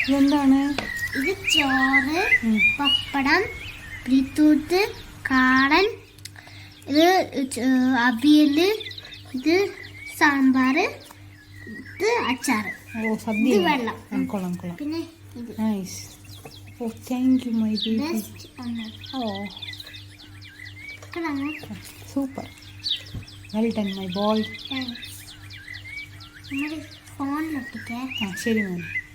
ഇതെന്താണ്? ഇത് ചോറ്, പപ്പടം, ബീറ്റ്റൂട്ട്, കാളൻ, ഇത് അവിയല്, ഇത് സാമ്പാർ, ഇത് അച്ചാറ്. സദ്യ. ഇത് വെള്ളം. കൊള്ളാം കൊള്ളാം. പിന്നെ ഇത് nice. Oh thank you my baby. Oh super. Well done my boy. ഫോണിലൊട്ടിക്കേ. ശരി മോനെ.